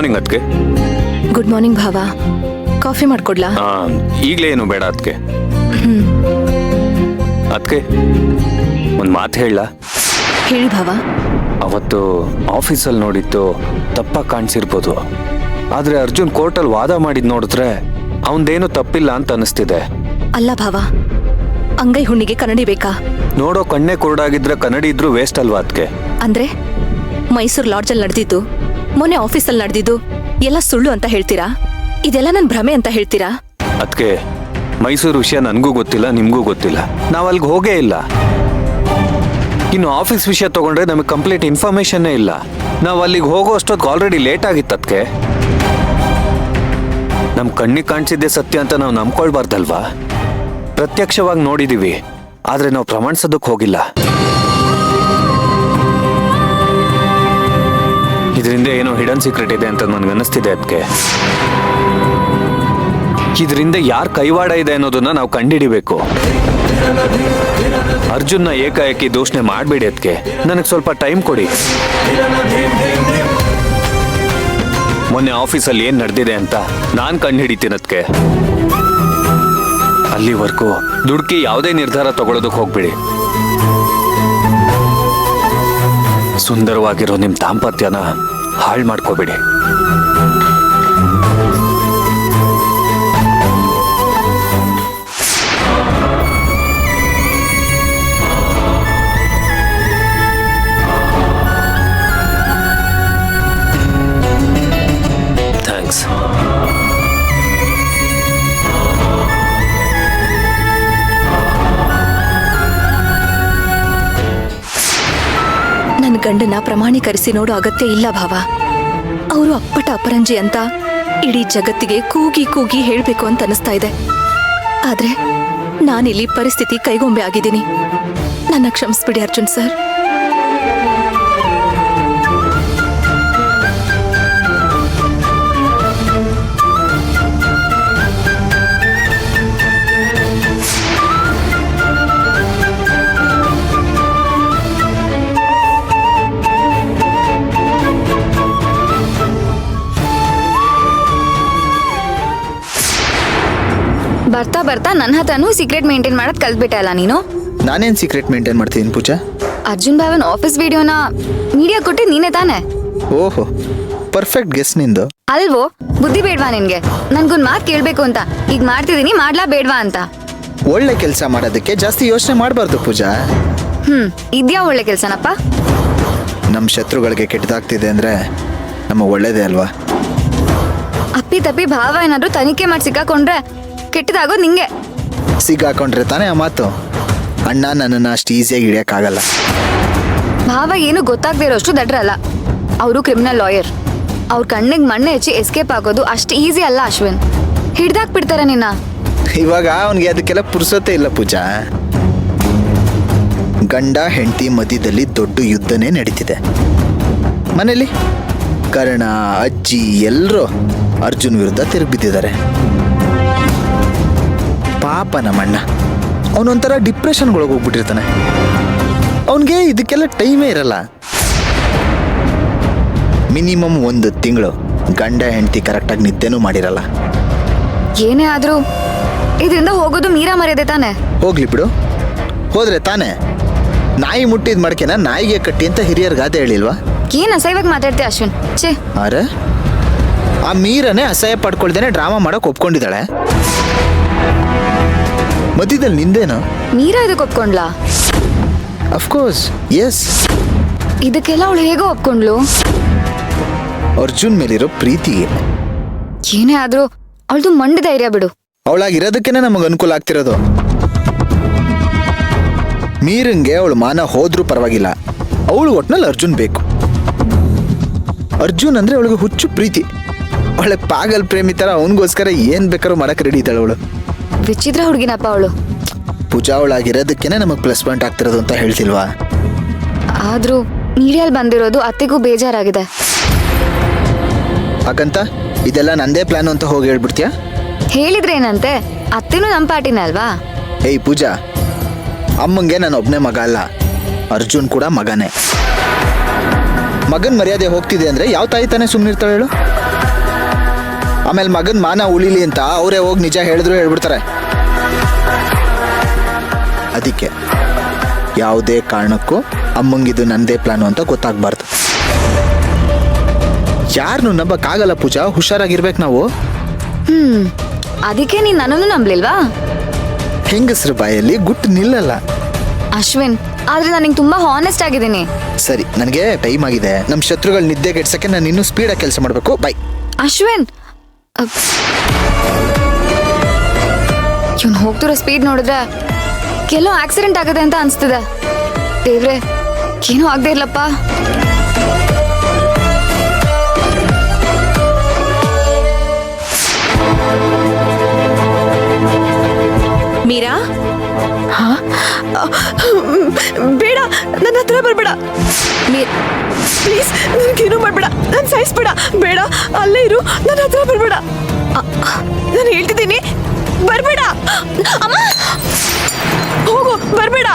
Morning ಅದಕ್ಕೆ. Good morning ಭಾವ. Coffee ಮಾಡ್ಕೊಡ್ಲಾ? ಈಗಲೇ ಏನು ಬೇಡ ಅದಕ್ಕೆ. ಅದಕ್ಕೆ ಒಂದು ಮಾತು ಹೇಳಲಾ? ಹೇಳಿ ಭಾವ. ಅವತ್ತು ಆಫೀಸಲ್ಲಿ ನೋಡಿದ್ದು ತಪ್ಪಾಗಿ ಕಾಣಿಸಿರ್ಬೋದು, ಆದರೆ ಅರ್ಜುನ್ ಕೋರ್ಟಲ್ಲಿ ವಾದ ಮಾಡಿದ್ ನೋಡಿದ್ರೆ ಅವನದೇನು ತಪ್ಪಿಲ್ಲ ಅಂತ ಅನಿಸ್ತಿದೆ. ಅಲ್ಲ ಭಾವ, ಅಂಗೈ ಹುಣ್ಣಿಗೆ ಕನ್ನಡಿ ಬೇಕಾ? ನೋಡೋ ಕಣ್ಣೇ ಕುರುಡಾಗಿದ್ರೆ ಕನ್ನಡಿ ಇದ್ರೂ ವೇಸ್ಟ್ ಅಲ್ವಾ ಅದಕ್ಕೆ? ಅಂದ್ರೆ ಮೈಸೂರು ಲಾಡ್ಜಲ್ಲಿ ನಡೆದಿದ್ದು, ಮೊನ್ನೆ ಆಫೀಸಲ್ಲಿ ನಡೆದಿದ್ದು ಎಲ್ಲ ಸುಳ್ಳು ಅಂತ ಹೇಳ್ತೀರಾ? ಇದೆಲ್ಲ ನನ್ನ ಭ್ರಮೆ ಅಂತ ಹೇಳ್ತೀರಾ? ಅದಕ್ಕೆ ಮೈಸೂರು ವಿಷಯ ನನಗೂ ಗೊತ್ತಿಲ್ಲ, ನಿಮಗೂ ಗೊತ್ತಿಲ್ಲ, ನಾವು ಅಲ್ಲಿಗೆ ಹೋಗೇ ಇಲ್ಲ. ಇನ್ನು ಆಫೀಸ್ ವಿಷಯ ತಗೊಂಡ್ರೆ ನಮಗೆ ಕಂಪ್ಲೀಟ್ ಇನ್ಫಾರ್ಮೇಶನ್ನೇ ಇಲ್ಲ. ನಾವು ಅಲ್ಲಿಗೆ ಹೋಗೋ ಅಷ್ಟೊತ್ತು ಆಲ್ರೆಡಿ ಲೇಟ್ ಆಗಿತ್ತು. ಅದಕ್ಕೆ ನಮ್ಮ ಕಣ್ಣಿಗೆ ಕಾಣಿಸಿದ್ದೆ ಸತ್ಯ ಅಂತ ನಾವು ನಂಬ್ಕೊಳ್ಬಾರ್ದಲ್ವಾ? ಪ್ರತ್ಯಕ್ಷವಾಗಿ ನೋಡಿದೀವಿ, ಆದ್ರೆ ನಾವು ಪ್ರಮಾಣಿಸೋದಕ್ಕೆ ಹೋಗಿಲ್ಲ. ಇದರಿಂದ ಏನೋ ಹಿಡನ್ ಸೀಕ್ರೆಟ್ ಇದೆ ಅಂತ ನನಗೆ ಅನ್ನಿಸ್ತಿದೆ. ಅದಕ್ಕೆ ಇದರಿಂದ ಯಾರ ಕೈವಾಡ ಇದೆ ಅನ್ನೋದನ್ನ ನಾವು ಕಂಡುಹಿಡಿಬೇಕು. ಅರ್ಜುನ್ನ ಏಕಾಏಕಿ ದೂಷಣೆ ಮಾಡಬೇಡಿ. ಅದಕ್ಕೆ ನನಗೆ ಸ್ವಲ್ಪ ಟೈಮ್ ಕೊಡಿ. ಮೊನ್ನೆ ಆಫೀಸಲ್ಲಿ ಏನ್ ನಡೆದಿದೆ ಅಂತ ನಾನು ಕಂಡುಹಿಡಿತೀನಿ. ಅದಕ್ಕೆ ಅಲ್ಲಿವರೆಗೂ ದುಡುಕಿ ಯಾವುದೇ ನಿರ್ಧಾರ ತಗೊಳ್ಳೋದಕ್ಕೆ ಹೋಗ್ಬೇಡಿ. ಸುಂದರವಾಗಿರೋ ನಿಮ್ ದಾಂಪತ್ಯನ ಹಾಳು ಮಾಡ್ಕೋಬೇಡಿ. ಥ್ಯಾಂಕ್ಸ್. ನನ್ನ ಗಂಡನ ಪ್ರಮಾಣೀಕರಿಸಿ ನೋಡೋ ಅಗತ್ಯ ಇಲ್ಲ ಭಾವ. ಅವರು ಅಪ್ಪಟ ಅಪರಂಜಿ ಅಂತ ಇಡೀ ಜಗತ್ತಿಗೆ ಕೂಗಿ ಕೂಗಿ ಹೇಳ್ಬೇಕು ಅಂತ ಅನಿಸ್ತಾ ಇದೆ. ಆದ್ರೆ ನಾನಿಲ್ಲಿ ಪರಿಸ್ಥಿತಿ ಕೈಗೊಂಬೆ ಆಗಿದ್ದೀನಿ. ನನ್ನ ಕ್ಷಮಿಸ್ಬಿಡಿ ಅರ್ಜುನ್ ಸರ್. ಬರ್ತಾ ಬರ್ತಾ ನನ್ನ ಹತ್ರನೂ ಸೀಕ್ರೆಟ್ ಮೇಂಟೈನ್ ಮಾಡೋದ್ ಕಲ್ತ್ಬಿಟ್ಟೆ ಅಲ್ಲ ನೀನು? ನಾನೇನ್ ಸೀಕ್ರೆಟ್ ಮೇಂಟೈನ್ ಮಾಡ್ತೀನಿ ಪೂಜಾ? ಅರ್ಜುನ್ ಭಾವನ್ ಆಫೀಸ್ ವಿಡಿಯೋನ ಮೀಡಿಯಾ ಕೊಟ್ಟಿದ್ ನೀನೇ ತಾನೆ? ಓಹೋ, ಪರ್ಫೆಕ್ಟ್ ಗೆಸ್ ನಿಂದು. ಅಲ್ವೋ? ಬುದ್ಧಿ ಬೇಡ್ವಾ ನಿನ್ಗೆ? ನನ್ಗೊಂದ್ ಮಾತು ಕೇಳ್ಬೇಕು ಅಂತ ಈಗ ಮಾಡ್ತಿದೀನಿ, ಮಾಡ್ಲಾ ಬೇಡ್ವಾ ಅಂತ? ಒಳ್ಳೆ ಕೆಲಸ ಮಾಡೋದಕ್ಕೆ ಜಾಸ್ತಿ ಯೋಚನೆ ಮಾಡಬಾರ್ದು ಪೂಜಾ. ಇದ್ಯಾ ಒಳ್ಳೆ ಕೆಲ್ಸನಪ್ಪ? ನಮ್ಮ ಶತ್ರುಗಳಿಗೆ ಕೆಟ್ಟದಾಗ್ತಿದೆ ಅಂದ್ರೆ ನಮ್ಮ ಒಳ್ಳೇದೇ ಅಲ್ವಾ? ಅಪ್ಪಿ ತಪ್ಪಿ ಭಾವ ಏನಾದ್ರು ತನಿಖೆ ಮಾಡಿ ಸಿಕ್ಕಾಕೊಂಡ್ರೆ ಕೆಟ್ಟದಾಗೋದು ನಿಂಗೆ. ಸಿಗಾಕೊಂಡ್ರೆ ತಾನೇ ಆ ಮಾತು. ಅಣ್ಣ ನನ್ನನ್ನು ಅಷ್ಟು ಈಸಿಯಾಗಿ ಹಿಡಿಯೋಕ್ಕಾಗಲ್ಲ. ಭಾವ ಏನು ಗೊತ್ತಾಗದೇ ಇರೋಷ್ಟು ದಡ್ರಲ್ಲ. ಅವರು ಕ್ರಿಮಿನಲ್ ಲಾಯರ್. ಅವ್ರ ಕಣ್ಣಿಗೆ ಮಣ್ಣೆ ಹೆಚ್ಚಿ ಎಸ್ಕೇಪ್ ಆಗೋದು ಅಷ್ಟು ಈಸಿ ಅಲ್ಲ ಅಶ್ವಿನ್. ಹಿಡ್ದಾಕ್ಬಿಡ್ತಾರೆ ನಿನ್ನ. ಇವಾಗ ಅವನಿಗೆ ಅದಕ್ಕೆಲ್ಲ ಪುರ್ಸೊತ್ತೇ ಇಲ್ಲ ಪೂಜಾ. ಗಂಡ ಹೆಂಡತಿ ಮಧ್ಯದಲ್ಲಿ ದೊಡ್ಡ ಯುದ್ಧನೇ ನಡೀತಿದೆ ಮನೇಲಿ. ಕರ್ಣ, ಅಜ್ಜಿ ಎಲ್ಲರೂ ಅರ್ಜುನ್ ವಿರುದ್ಧ ತಿರುಗಿಬಿದ್ದಿದ್ದಾರೆ. ಪಾಪ ನಮ್ಮಣ್ಣ ಅವನೊಂಥರ ಡಿಪ್ರೆಷನ್ಗೊಳಗೆ ಹೋಗ್ಬಿಟ್ಟಿರ್ತಾನೆ. ಅವನಿಗೆ ಇದಕ್ಕೆಲ್ಲ ಟೈಮೇ ಇರಲ್ಲ. ಮಿನಿಮಮ್ 1 ತಿಂಗಳು ಗಂಡ ಹೆಂಡತಿ ಕರೆಕ್ಟಾಗಿ ನಿದ್ದೆನೂ ಮಾಡಿರಲ್ಲ. ಏನೇ ಆದ್ರೂ ಇದರಿಂದ ಹೋಗೋದು ಮೀರಾ ಮರ್ಯಾದೆ ತಾನೆ? ಹೋಗ್ಲಿ ಬಿಡು, ಹೋದ್ರೆ ತಾನೆ. ನಾಯಿ ಮುಟ್ಟಿದ ಮಡಕೆನ ನಾಯಿಗೆ ಕಟ್ಟಿ ಅಂತ ಹಿರಿಯರ್ ಗಾದೆ ಹೇಳಿಲ್ವಾ? ಏನ್ ಅಸಹ್ಯವಾಗಿ ಮಾತಾಡ್ತೀಯ ಅಶ್ವಿನ್? ಛೇ. ಅರೆ, ಆ ಮೀರನೇ ಅಸಹ್ಯ ಪಡ್ಕೊಳ್ದೇನೆ ಡ್ರಾಮಾ ಮಾಡಕ್ ಒಪ್ಕೊಂಡಿದ್ದಾಳೆ. ಮಧ್ಯದಲ್ಲಿ ನಿಂದೇನು? ಮೀರಾ ಇದಕ್ಕೆ ಒಪ್ಕೊಂಡ್ಲಾ? Of course S. ಇದಕ್ಕೆಲ್ಲ ಅವಳು ಹೇಗೋ ಒಪ್ಕೊಂಡ್ಲು? ಅರ್ಜುನ್ ಮೇಲಿರೋ ಪ್ರೀತಿಗೆ. ಏನೇ ಆದ್ರೂ ಅವಳದು ಮಂಡ ಧೈರ್ಯ ಬಿಡು. ಅವಳಾಗಿರೋದಕ್ಕೇನೆ ನಮಗೆ ಅನುಕೂಲ ಆಗ್ತಿರೋದು. ಮೀರಂಗೆ ಅವಳು ಮಾನ ಹೋದ್ರೂ ಪರವಾಗಿಲ್ಲ, ಅವಳು ಒಟ್ನಲ್ಲಿ ಅರ್ಜುನ್ ಬೇಕು. ಅರ್ಜುನ್ ಅಂದ್ರೆ ಅವಳಿಗೆ ಹುಚ್ಚು ಪ್ರೀತಿ. ಅವಳೆ ಪಾಗಲ್ ಪ್ರೇಮಿ ತರ ಅವನಿಗೋಸ್ಕರ ಏನ್ ಬೇಕಾದ್ರೂ ಮಾಡಕ್ ರೆಡಿ ಇದ್ದಾಳೆ ಅವಳು. ವಿಚಿತ್ರ ಹುಡುಗಿನಪ್ಪ ಅವಳು. ಪೂಜಾ ಅವಳಾಗಿರೋದಕ್ಕೇನೆ ನಮಗೆ ಪ್ಲಸ್ ಪಾಯಿಂಟ್ ಆಗ್ತಿರೋದು ಅಂತ ಹೇಳ್ತಿಲ್ವಾ? ಆದ್ರೂ ಮೀಡಿಯಲ್ಲಿ ಬಂದಿರೋದು ಅತ್ತೆಗೂ ಬೇಜಾರಾಗಿದೆ. ಹಾಗಂತ ಇದೆಲ್ಲ ನಂದೇ ಪ್ಲಾನ್ ಅಂತ ಹೋಗಿ ಹೇಳ್ಬಿಡ್ತೀಯಾ? ಹೇಳಿದ್ರೆ ಏನಂತೆ, ಅತ್ತೆನೂ ನಮ್ಮ ಪಾರ್ಟಿನೇ ಅಲ್ವಾ? ಏಯ್ ಪೂಜಾ, ಅಮ್ಮಂಗೆ ನಾನು ಒಬ್ಬನೇ ಮಗ ಅಲ್ಲ, ಅರ್ಜುನ್ ಕೂಡ ಮಗನೇ. ಮಗನ್ ಮರ್ಯಾದೆ ಹೋಗ್ತಿದೆ ಅಂದ್ರೆ ಯಾವ ತಾಯಿ ತಾನೇ ಸುಮ್ಮನಿರ್ತಾಳೆ ಹೇಳು? ಆಮೇಲೆ ಮಗನ್ ಮಾನ ಉಳಿಲಿ ಅಂತ ಅವರೇ ಹೋಗಿ ನಿಜ ಹೇಳಿದ್ರು ಹೇಳ್ಬಿಡ್ತಾರೆ. ಅದಕ್ಕೆ ಯಾವುದೇ ಕಾರಣಕ್ಕೂ ಅಮ್ಮಂಗಿದು ನಂದೇ ಪ್ಲಾನು ಅಂತ ಗೊತ್ತಾಗ್ಬಾರ್ದು. ಯಾರನ್ನು ನಂಬಕ್ಕಾಗಲ್ಲ ಪೂಜಾ, ಹುಷಾರಾಗಿರ್ಬೇಕು ನಾವು. ಅದಕ್ಕೆ ನೀನ್ ನನ್ನನ್ನು ನಂಬ್ಲಿಲ್ವಾ? ಹೆಂಗಸ್ರ ಬಾಯಲ್ಲಿ ಗುಟ್ಟು ನಿಲ್ಲಲ್ಲ. ಅಶ್ವಿನ್, ಆದ್ರೆ ನಾನು ನಿಂಗೆ ತುಂಬಾ ಹಾನೆಸ್ಟ್ ಆಗಿದ್ದೀನಿ. ಸರಿ, ನನಗೆ ಟೈಮ್ ಆಗಿದೆ. ನಮ್ಮ ಶತ್ರುಗಳು ನಿದ್ದೆ ಗೆಡ್ಸಕ್ಕೆ ನಾನು ಇನ್ನೂ ಸ್ಪೀಡಾಗಿ ಕೆಲಸ ಮಾಡಬೇಕು. ಬೈ. ಅಶ್ವಿನ್, ಇವ್ನು ಹೋಗ್ತಿರೋ ಸ್ಪೀಡ್ ನೋಡಿದ್ರೆ ಕೆಲವು ಆಕ್ಸಿಡೆಂಟ್ ಆಗದೆ ಅಂತ ಅನ್ಸ್ತಿದೆ. ದೇವ್ರೆ, ಏನೂ ಆಗದೆ ಇರ್ಲಪ್ಪ. ಮೀರಾ, ಬೇಡ, ನನ್ನ ಹತ್ರ ಬರ್ಬೇಡ ಪ್ಲೀಸ್. ನನಗೇನು ಮಾಡ್ಬೇಡ, ನಾನು ಸಾಯಿಸ್ಬೇಡ. ಬೇಡ, ಅಲ್ಲೇ ಇರು, ನನ್ನ ಹತ್ರ ಬರ್ಬೇಡ. ನಾನು ಹೇಳ್ತಿದ್ದೀನಿ, ಬರ್ಬೇಡ. ಅಮ್ಮ, ಹೋಗು, ಬರ್ಬೇಡ.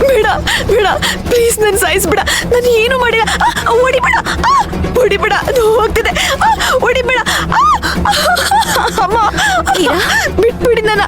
ಬೇಡ ಬೇಡ ಪ್ಲೀಸ್, ನಾನು ಸಾಯಿಸ್ಬೇಡ. ನಾನು ಏನು ಮಾಡಿಲ್ಲ. ಹೊಡಿಬೇಡ, ಹೊಡಿಬೇಡ, ಅದು ಹೋಗ್ತಿದೆ. ಹೊಡಿಬೇಡ ಅಮ್ಮ, ಬಿಟ್ಬಿಡಿ ನನ್ನ.